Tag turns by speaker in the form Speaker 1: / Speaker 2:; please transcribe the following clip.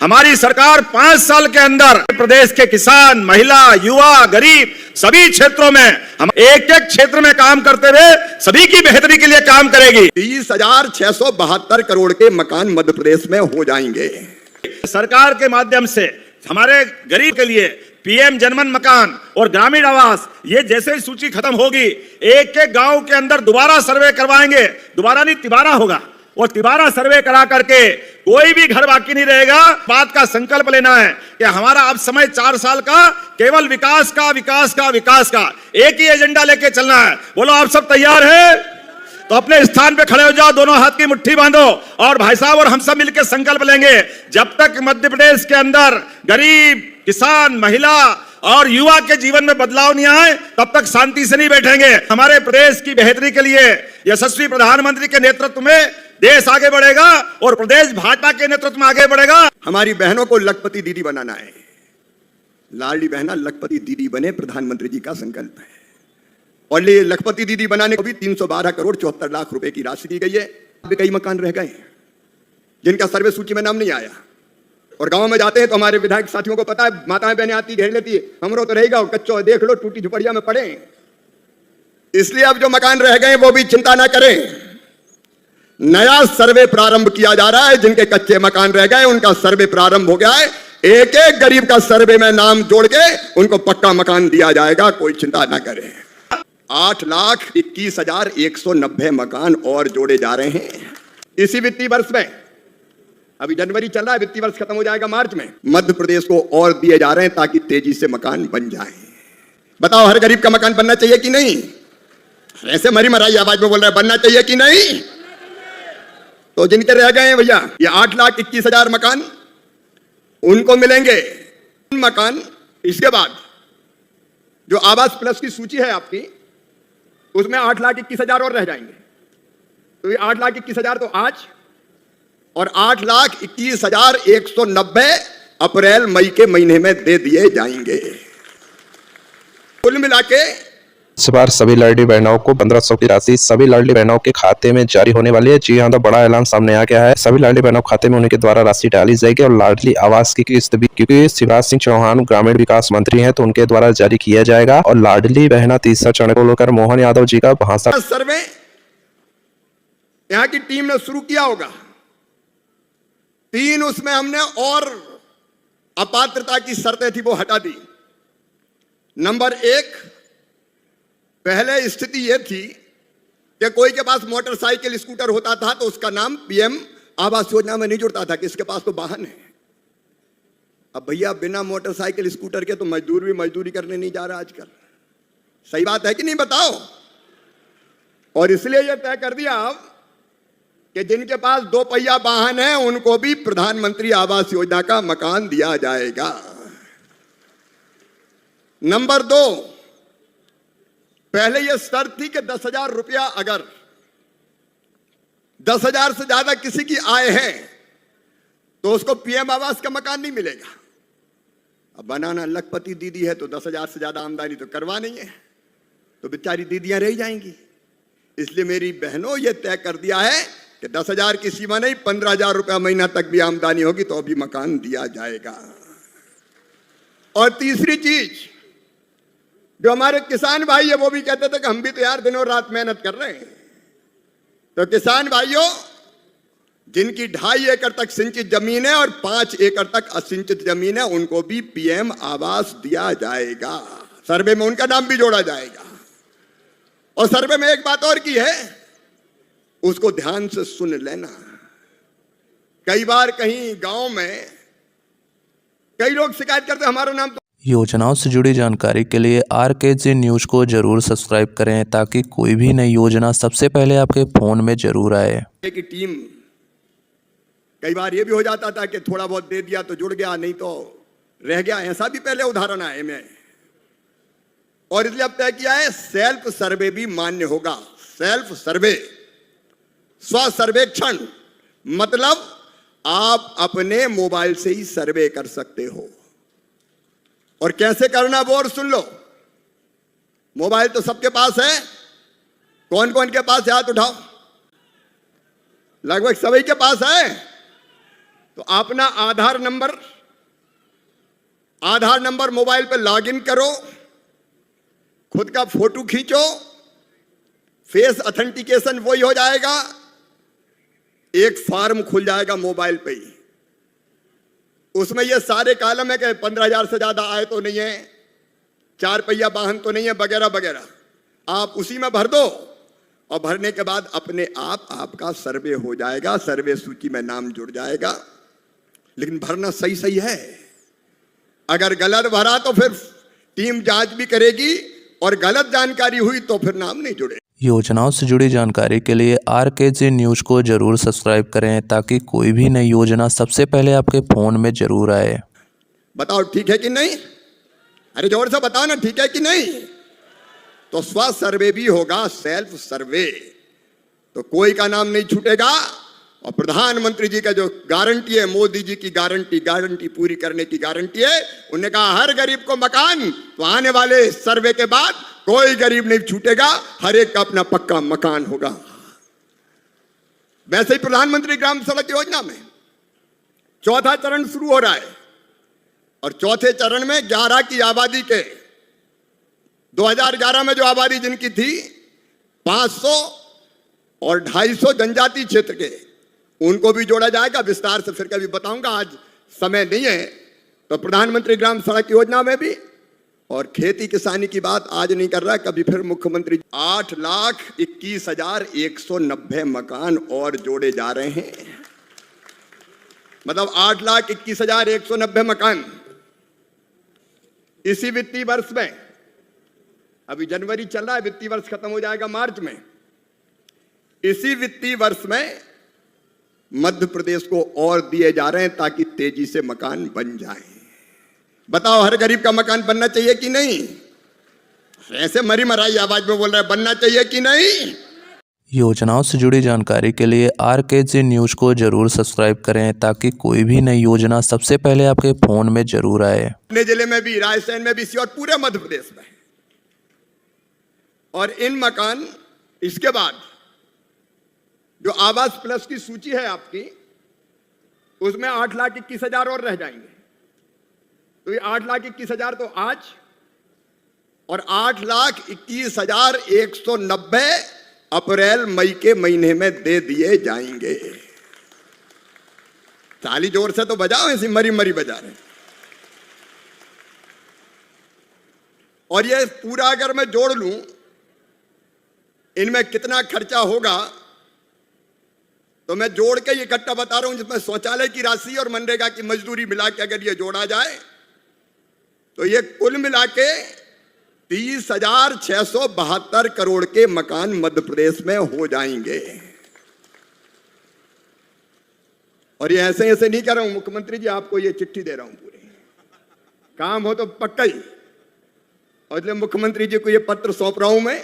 Speaker 1: हमारी सरकार 5 साल के अंदर प्रदेश के किसान, महिला, युवा, गरीब सभी क्षेत्रों में हम एक एक क्षेत्र में काम करते हुए सभी की बेहतरी के लिए काम करेगी।
Speaker 2: 30,672 करोड़ के मकान मध्य प्रदेश में हो जाएंगे।
Speaker 1: सरकार के माध्यम से हमारे गरीब के लिए पीएम जनमन मकान और ग्रामीण आवास, ये जैसे ही सूची खत्म होगी एक एक गांव के अंदर दोबारा सर्वे करवाएंगे। दोबारा नहीं, तिबारा होगा और तिबारा सर्वे करा करके कोई भी घर बाकी नहीं रहेगा। बात का संकल्प लेना है कि हमारा अब समय 4 साल का केवल विकास का, विकास का, विकास का एक ही एजेंडा लेके चलना है। बोलो आप सब तैयार हैं? तो अपने स्थान पे खड़े हो जाओ, दोनों हाथ की मुट्ठी बांधो और भाई साहब और हम सब मिलकर संकल्प लेंगे, जब तक मध्य प्रदेश के अंदर गरीब, किसान, महिला और युवा के जीवन में बदलाव नहीं आए तब तक शांति से नहीं बैठेंगे। हमारे प्रदेश की बेहतरी के लिए यशस्वी प्रधानमंत्री के नेतृत्व में देश आगे बढ़ेगा और प्रदेश भाजपा के नेतृत्व में आगे बढ़ेगा।
Speaker 2: हमारी बहनों को लखपति दीदी बनाना है। लाडली बहना लखपति दीदी बने, प्रधानमंत्री जी का संकल्प है। और ये लखपति दीदी बनाने को भी 312 करोड़ 74 लाख रुपए की राशि दी गई है। अभी कई मकान रह गए जिनका सर्वे सूची में नाम नहीं आया, और गांव में जाते हैं तो हमारे विधायक साथियों को पता है, माताएं बहनें आती घेर लेती है, हमरो तो रहेगा कच्चो, देख लो टूटी झुपड़िया में पड़े। इसलिए अब जो मकान रह गए वो भी चिंता ना करें, नया सर्वे प्रारंभ किया जा रहा है। जिनके कच्चे मकान रह गए उनका सर्वे प्रारंभ हो गया है। एक एक गरीब का सर्वे में नाम जोड़ के उनको पक्का मकान दिया जाएगा, कोई चिंता ना करें। 8,21,190 मकान और जोड़े जा रहे हैं इसी वित्तीय वर्ष में। अभी जनवरी चल रहा है, वित्तीय वर्ष खत्म हो जाएगा मार्च में। मध्य प्रदेश को और दिए जा रहे हैं ताकि तेजी से मकान बन जाए। बताओ हर गरीब का मकान बनना चाहिए कि नहीं? ऐसे मरी मराई आवाज में बोल रहे हैं बनना चाहिए कि नहीं? तो जिनके रह गए हैं भैया ये 8,21,000 मकान उनको मिलेंगे मकान। इसके बाद जो आवास प्लस की सूची है आपकी, उसमें 8,21,000 और रह जाएंगे। तो ये 8,21,000 तो आज, और 8,21,190 अप्रैल मई के महीने में दे दिए जाएंगे। कुल मिला के
Speaker 3: इस बार सभी लाडली बहनों को 1500 की राशि सभी लाडली बहनों के खाते में जारी होने वाली है। जी हाँ, तो बड़ा ऐलान सामने आ गया है। सभी लाडली बहनों के खाते में उनके द्वारा राशि डाली जाएगी और लाडली आवास की किस्त भी, क्योंकि शिवराज सिंह चौहान ग्रामीण विकास मंत्री हैं, तो उनके द्वारा जारी किया जाएगा। और लाडली बहना तीसरा चरण को लेकर मोहन यादव जी का भाषण
Speaker 2: सर्वे यहाँ की टीम ने शुरू किया होगा। 3 उसमें हमने और अपात्रता की शर्तें थी वो हटा दी। नंबर 1, पहले स्थिति यह थी कि कोई के पास मोटरसाइकिल, स्कूटर होता था तो उसका नाम पीएम आवास योजना में नहीं जुड़ता था, किसके पास तो वाहन है। अब भैया बिना मोटरसाइकिल, स्कूटर के तो मजदूर भी मजदूरी करने नहीं जा रहा आजकल। सही बात है कि नहीं बताओ? और इसलिए यह तय कर दिया कि जिनके पास 2 पहिया वाहन है उनको भी प्रधानमंत्री आवास योजना का मकान दिया जाएगा। नंबर 2, पहले यह शर्त थी कि 10,000 रुपया, अगर 10,000 से ज्यादा किसी की आय है तो उसको पीएम आवास का मकान नहीं मिलेगा। अब बनाना लखपति दीदी है तो 10,000 से ज्यादा आमदनी तो करवा नहीं है, तो बेचारी दीदियां रह जाएंगी। इसलिए मेरी बहनों ये तय कर दिया है कि 10,000 की सीमा नहीं, 15,000 रुपया महीना तक भी आमदनी होगी तो अभी मकान दिया जाएगा। और तीसरी चीज, जो हमारे किसान भाई है वो भी कहते थे कि हम भी तो यार दिनों रात मेहनत कर रहे हैं। तो किसान भाइयों, जिनकी 2.5 एकड़ तक सिंचित जमीन है और 5 एकड़ तक असिंचित जमीन है, उनको भी पीएम आवास दिया जाएगा। सर्वे में उनका नाम भी जोड़ा जाएगा। और सर्वे में एक बात और की है, उसको ध्यान से सुन लेना। कई बार कहीं गांव में कई लोग शिकायत करते हमारा नाम।
Speaker 4: योजनाओं से जुड़ी जानकारी के लिए RKG न्यूज़ को जरूर सब्सक्राइब करें ताकि कोई भी नई योजना सबसे पहले आपके फोन में जरूर आए।
Speaker 2: की टीम कई बार ये भी हो जाता था कि थोड़ा बहुत दे दिया तो जुड़ गया, नहीं तो रह गया। ऐसा भी पहले उदाहरण आए में, और इसलिए अब तय किया है सेल्फ सर्वे भी मान्य होगा। सेल्फ सर्वे, स्व सर्वेक्षण, मतलब आप अपने मोबाइल से ही सर्वे कर सकते हो। और कैसे करना वो और सुन लो। मोबाइल तो सबके पास है। कौन कौन के पास है हाथ उठाओ? लगभग सभी के पास है। तो अपना आधार नंबर मोबाइल पे लॉगिन करो, खुद का फोटो खींचो, फेस ऑथेंटिकेशन वही हो जाएगा, एक फॉर्म खुल जाएगा मोबाइल पे ही। उसमें ये सारे कॉलम है कि 15,000 से ज्यादा आय तो नहीं है, 4 पहिया वाहन तो नहीं है, वगैरह वगैरह। आप उसी में भर दो और भरने के बाद अपने आप आपका सर्वे हो जाएगा, सर्वे सूची में नाम जुड़ जाएगा। लेकिन भरना सही सही है। अगर गलत भरा तो फिर टीम जांच भी करेगी और गलत जानकारी हुई तो फिर नाम नहीं जुड़े।
Speaker 4: योजनाओं से जुड़ी जानकारी के लिए RKG न्यूज़ को जरूर सब्सक्राइब करें ताकि कोई भी नई योजना सबसे पहले आपके फ़ोन में जरूर आए।
Speaker 2: बताओ ठीक है कि नहीं? अरे जोर से बताओ ना, ठीक है कि नहीं? तो स्व सर्वे भी होगा, सेल्फ सर्वे, तो कोई का नाम नहीं छूटेगा। और प्रधानमंत्री जी का जो गारंटी है, मोदी जी की गारंटी पूरी करने की गारंटी है। उन्होंने कहा हर गरीब को मकान, तो आने वाले सर्वे के बाद कोई गरीब नहीं छूटेगा, हर एक का अपना पक्का मकान होगा। वैसे ही प्रधानमंत्री ग्राम सड़क योजना में चौथा चरण शुरू हो रहा है और चौथे चरण में 11 की आबादी के 2011 में जो आबादी जिनकी थी 500 और 250 जनजाति क्षेत्र के, उनको भी जोड़ा जाएगा। विस्तार से फिर कभी बताऊंगा, आज समय नहीं है। तो प्रधानमंत्री ग्राम सड़क योजना में भी, और खेती किसानी की बात आज नहीं कर रहा, कभी फिर मुख्यमंत्री 8,21,190 मकान और जोड़े जा रहे हैं। मतलब 8,21,190 मकान इसी वित्तीय वर्ष में। अभी जनवरी चल रहा है, वित्तीय वर्ष खत्म हो जाएगा मार्च में। इसी वित्तीय वर्ष में मध्य प्रदेश को और दिए जा रहे हैं ताकि तेजी से मकान बन जाए। बताओ हर गरीब का मकान बनना चाहिए कि नहीं? ऐसे मरी मराई आवाज में बोल रहा है, बनना चाहिए कि नहीं?
Speaker 4: योजनाओं से जुड़ी जानकारी के लिए RKG न्यूज़ को जरूर सब्सक्राइब करें ताकि कोई भी नई योजना सबसे पहले आपके फ़ोन में जरूर आए।
Speaker 2: अपने जिले में भी, राजस्थान में भी, और पूरे मध्य प्रदेश में। और इन मकान, इसके बाद जो आवास प्लस की सूची है आपकी, उसमें 8,21,000 और रह जाएंगे। तो ये 8,21,000 तो आज, और 8,21,190 अप्रैल मई के महीने में दे दिए जाएंगे। ताली जोर से तो बजाओ, ऐसी मरी मरी बजा रहे। और ये पूरा अगर मैं जोड़ लूं, इनमें कितना खर्चा होगा तो मैं जोड़ के ये इकट्ठा बता रहा हूं, जिसमें शौचालय की राशि और मनरेगा की मजदूरी मिला के अगर ये जोड़ा जाए तो ये कुल मिला के 30,672 करोड़ के मकान मध्य प्रदेश में हो जाएंगे। और ये ऐसे ऐसे नहीं कर रहा हूं मुख्यमंत्री जी, आपको ये चिट्ठी दे रहा हूं, पूरे काम हो तो पक्का ही। और इसलिए मुख्यमंत्री जी को ये पत्र सौंप रहा हूं मैं